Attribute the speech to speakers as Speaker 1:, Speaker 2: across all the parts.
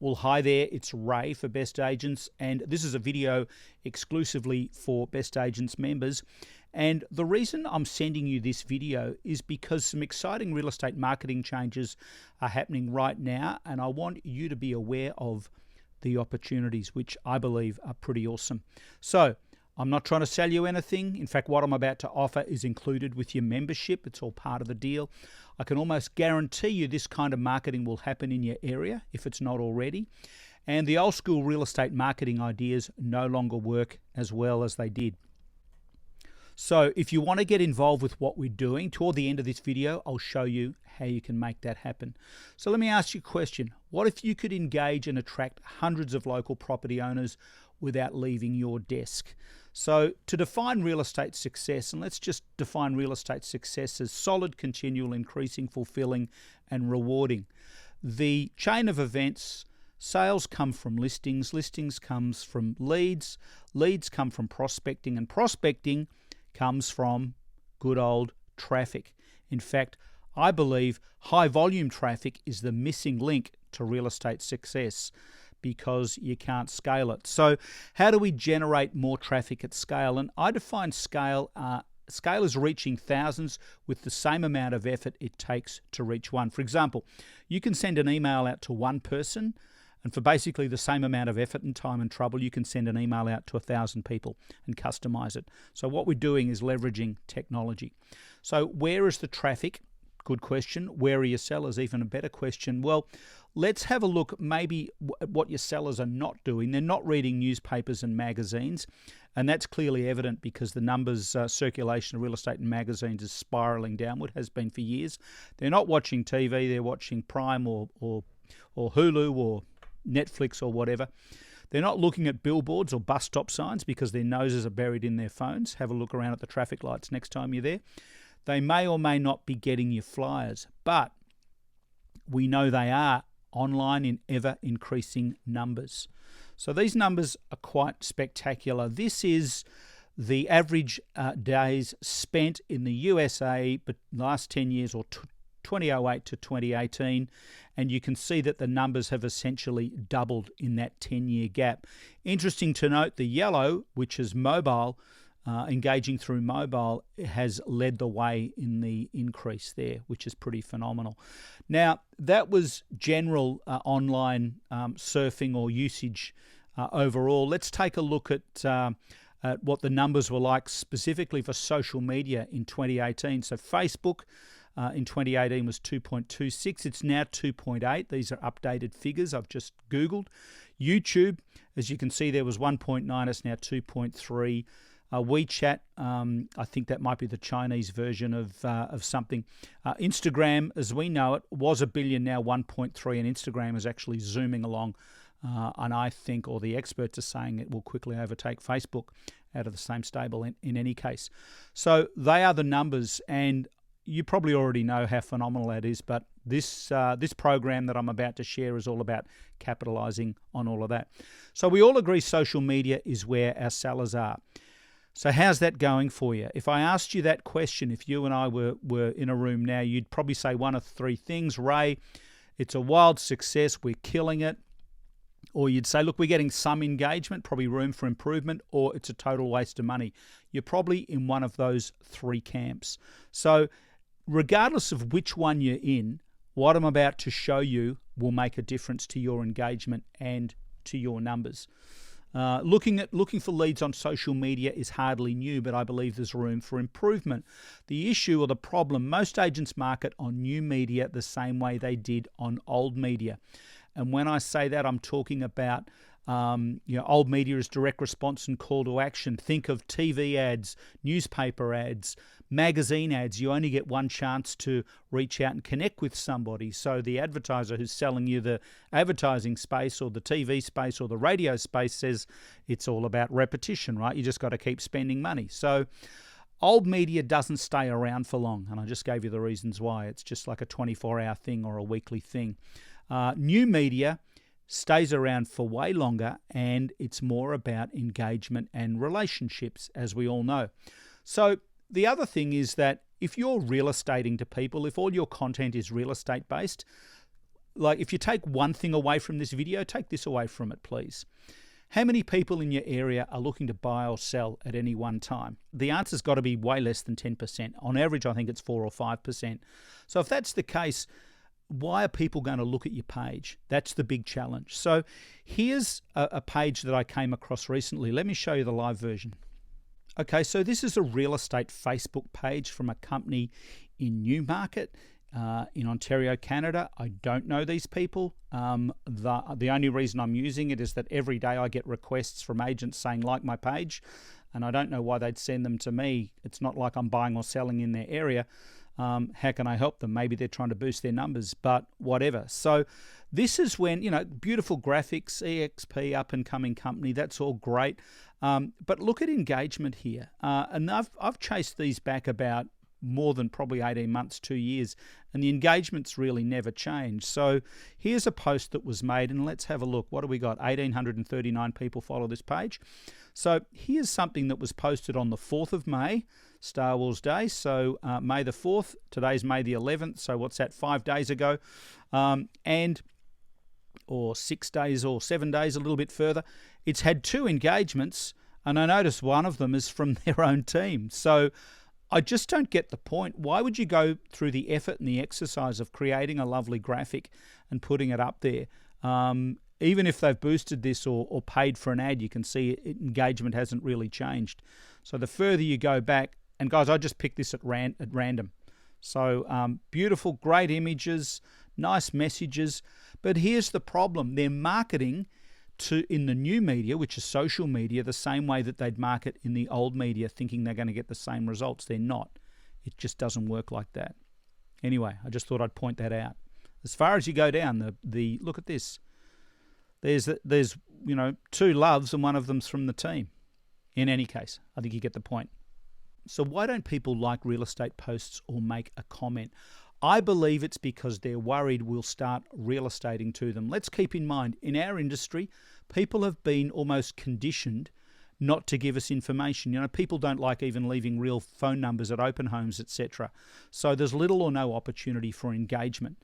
Speaker 1: Well, hi there, it's Ray for Bestagents, and this is a video exclusively for Bestagents members. And the reason I'm sending you this video is because some exciting real estate marketing changes are happening right now, and I want you to be aware of the opportunities, which I believe are pretty awesome. So, I'm not trying to sell you anything. In fact, what I'm about to offer is included with your membership. It's all part of the deal. I can almost guarantee you this kind of marketing will happen in your area if it's not already. And the old school real estate marketing ideas no longer work as well as they did. So if you want to get involved with what we're doing, toward the end of this video, I'll show you how you can make that happen. So let me ask you a question. What if you could engage and attract hundreds of local property owners without leaving your desk? So to define real estate success, and let's just define real estate success as solid, continual, increasing, fulfilling, and rewarding. The chain of events, sales come from listings, listings comes from leads, leads come from prospecting, and prospecting comes from good old traffic. In fact, I believe high volume traffic is the missing link to real estate success, because you can't scale it. So how do we generate more traffic at scale? And I define scale, scale as reaching thousands with the same amount of effort it takes to reach one. For example, you can send an email out to one person, and for basically the same amount of effort and time and trouble, you can send an email out to 1,000 people and customize it. So what we're doing is leveraging technology. So where is the traffic? Good question. Where are your sellers? Even a better question. Well, let's have a look maybe at what your sellers are not doing. They're not reading newspapers and magazines, and that's clearly evident because the numbers, circulation of real estate and magazines is spiraling downward, has been for years. They're not watching TV, they're watching Prime or Hulu or Netflix or whatever. They're not looking at billboards or bus stop signs because their noses are buried in their phones. Have a look around at the traffic lights next time you're there. They may or may not be getting your flyers, but we know they are online in ever-increasing numbers. So these numbers are quite spectacular. This is the average days spent in the USA but last 10 years, or 2008 to 2018, and you can see that the numbers have essentially doubled in that 10-year gap. Interesting to note, the yellow, which is mobile, engaging through mobile, has led the way in the increase there, which is pretty phenomenal. Now, that was general online surfing or usage overall. Let's take a look at what the numbers were like specifically for social media in 2018. So Facebook in 2018 was 2.26. It's now 2.8. These are updated figures I've just Googled. YouTube, as you can see, there was 1.9. It's now 2.3. WeChat, I think that might be the Chinese version of something. Instagram, as we know it, was 1 billion, now 1.3, and Instagram is actually zooming along. And I think, or the experts are saying, it will quickly overtake Facebook out of the same stable in any case. So they are the numbers, and you probably already know how phenomenal that is, but this program that I'm about to share is all about capitalizing on all of that. So we all agree social media is where our sellers are. So how's that going for you? If I asked you that question, if you and I were in a room now, you'd probably say one of three things. Ray, it's a wild success, we're killing it. Or you'd say, look, we're getting some engagement, probably room for improvement, or it's a total waste of money. You're probably in one of those three camps. So regardless of which one you're in, what I'm about to show you will make a difference to your engagement and to your numbers. Looking for leads on social media is hardly new, but I believe there's room for improvement. The issue or the problem, most agents market on new media the same way they did on old media. And when I say that, I'm talking about old media is direct response and call to action. Think of TV ads, newspaper ads, magazine ads. You only get one chance to reach out and connect with somebody. So the advertiser who's selling you the advertising space or the TV space or the radio space says it's all about repetition, right? You just got to keep spending money. So old media doesn't stay around for long, and I just gave you the reasons why. It's just like a 24-hour thing or a weekly thing. New media stays around for way longer, and it's more about engagement and relationships, as we all know. So the other thing is that if you're real estating to people, if all your content is real estate based, Like, if you take one thing away from this video, take this away from it, please. How many people in your area are looking to buy or sell at any one time? The answer's got to be way less than 10%. On average, I think it's 4 or 5%. So if that's the case, why are people going to look at your page? That's the big challenge. So here's a page that I came across recently. Let me show you the live version. Okay, so this is a real estate Facebook page from a company in Newmarket, in Ontario, Canada. I don't know these people. The only reason I'm using it is that every day I get requests from agents saying, like my page, and I don't know why they'd send them to me. It's not like I'm buying or selling in their area. How can I help them? Maybe they're trying to boost their numbers, but whatever. So this is when, beautiful graphics, EXP, up-and-coming company, that's all great. But look at engagement here. And I've chased these back about more than probably 18 months, 2 years, and the engagement's really never changed. So here's a post that was made, and let's have a look. What do we got? 1,839 people follow this page. So here's something that was posted on the 4th of May, Star Wars Day. So May the 4th, today's May the 11th. So what's that, 5 days ago? Or 6 days or 7 days, a little bit further. It's had 2 engagements, and I noticed one of them is from their own team. So I just don't get the point. Why would you go through the effort and the exercise of creating a lovely graphic and putting it up there? Even if they've boosted this or paid for an ad, you can see engagement hasn't really changed. So the further you go back, and guys, I just picked this at random. So beautiful, great images, nice messages. But here's the problem. They're marketing in the new media, which is social media, the same way that they'd market in the old media, thinking they're going to get the same results. They're not. It just doesn't work like that. Anyway, I just thought I'd point that out. As far as you go down, the look at this. There's 2 loves, and one of them's from the team. In any case, I think you get the point. So why don't people like real estate posts or make a comment? I believe it's because they're worried we'll start real estating to them. Let's keep in mind, in our industry, people have been almost conditioned not to give us information. People don't like even leaving real phone numbers at open homes, etc. So there's little or no opportunity for engagement.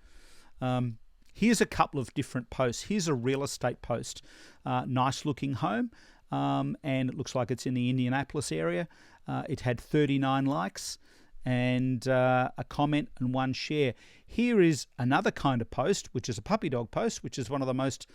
Speaker 1: Here's a couple of different posts. Here's a real estate post. Nice looking home, and it looks like it's in the Indianapolis area. It had 39 likes. And a comment and 1 share. Here is another kind of post, which is a puppy dog post, which is one of the most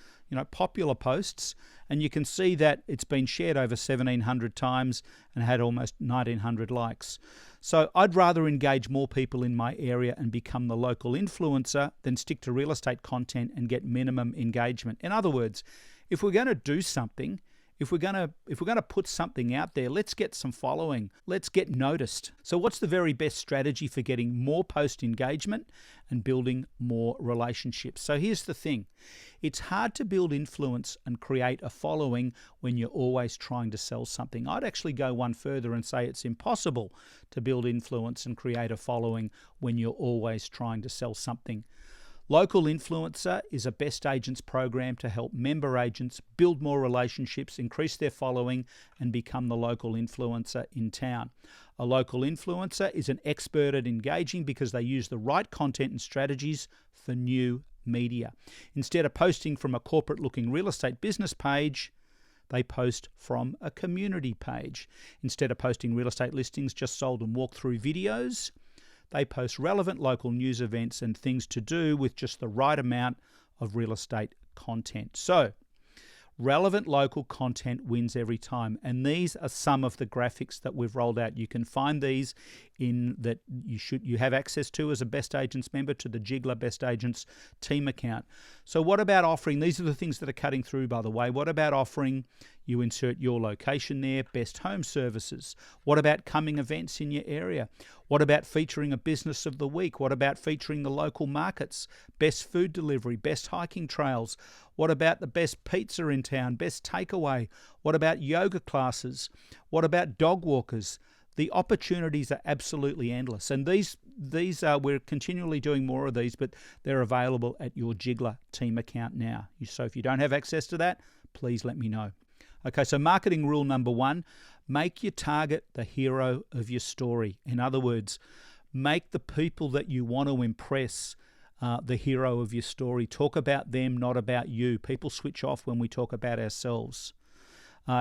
Speaker 1: popular posts. And you can see that it's been shared over 1,700 times and had almost 1,900 likes. So I'd rather engage more people in my area and become the local influencer than stick to real estate content and get minimum engagement. In other words, if we're going to do something, if we're going to put something out there, let's get some following. Let's get noticed. So what's the very best strategy for getting more post engagement and building more relationships? So here's the thing. It's hard to build influence and create a following when you're always trying to sell something. I'd actually go one further and say it's impossible to build influence and create a following when you're always trying to sell something. Local Influencer is a Best Agents program to help member agents build more relationships, increase their following, and become the local influencer in town. A local influencer is an expert at engaging because they use the right content and strategies for new media. Instead of posting from a corporate-looking real estate business page, they post from a community page. Instead of posting real estate listings just sold and walkthrough videos, they post relevant local news events and things to do with just the right amount of real estate content. So, relevant local content wins every time. And these are some of the graphics that we've rolled out. You can find these that you have access to as a Best Agents member to the Jiggler Best Agents team account. So what about offering, these are the things that are cutting through, by the way, what about offering, you insert your location there, best home services? What about coming events in your area? What about featuring a business of the week? What about featuring the local markets, best food delivery, best hiking trails? What about the best pizza in town, best takeaway? What about yoga classes? What about dog walkers? The opportunities are absolutely endless. And these we're continually doing more of these, but they're available at your Jiggler team account now. So if you don't have access to that, please let me know. Okay, so marketing rule number 1, make your target the hero of your story. In other words, make the people that you want to impress the hero of your story. Talk about them, not about you. People switch off when we talk about ourselves.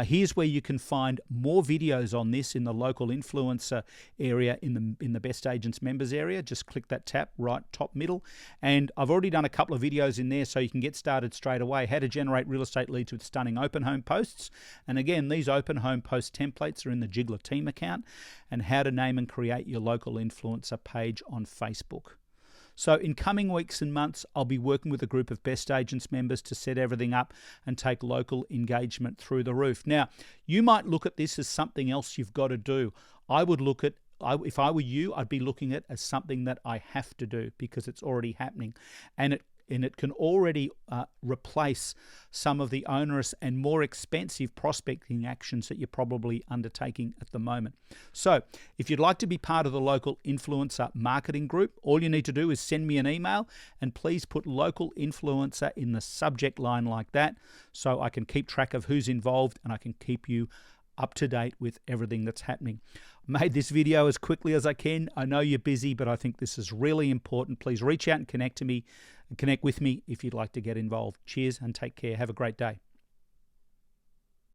Speaker 1: Here's where you can find more videos on this in the local influencer area in the Best Agents members area. Just click that tab right top middle. And I've already done a couple of videos in there so you can get started straight away. How to generate real estate leads with stunning open home posts. And again, these open home post templates are in the Jiggler team account. And how to name and create your local influencer page on Facebook. So in coming weeks and months, I'll be working with a group of Best Agents members to set everything up and take local engagement through the roof. Now, you might look at this as something else you've got to do. I would look at, if I were you, I'd be looking at it as something that I have to do because it's already happening. And it can already replace some of the onerous and more expensive prospecting actions that you're probably undertaking at the moment. So if you'd like to be part of the local influencer marketing group, all you need to do is send me an email and please put local influencer in the subject line like that so I can keep track of who's involved and I can keep you up to date with everything that's happening. I made this video as quickly as I can. I know you're busy, but I think this is really important. Please reach out and connect with me if you'd like to get involved. Cheers and take care. Have a great day.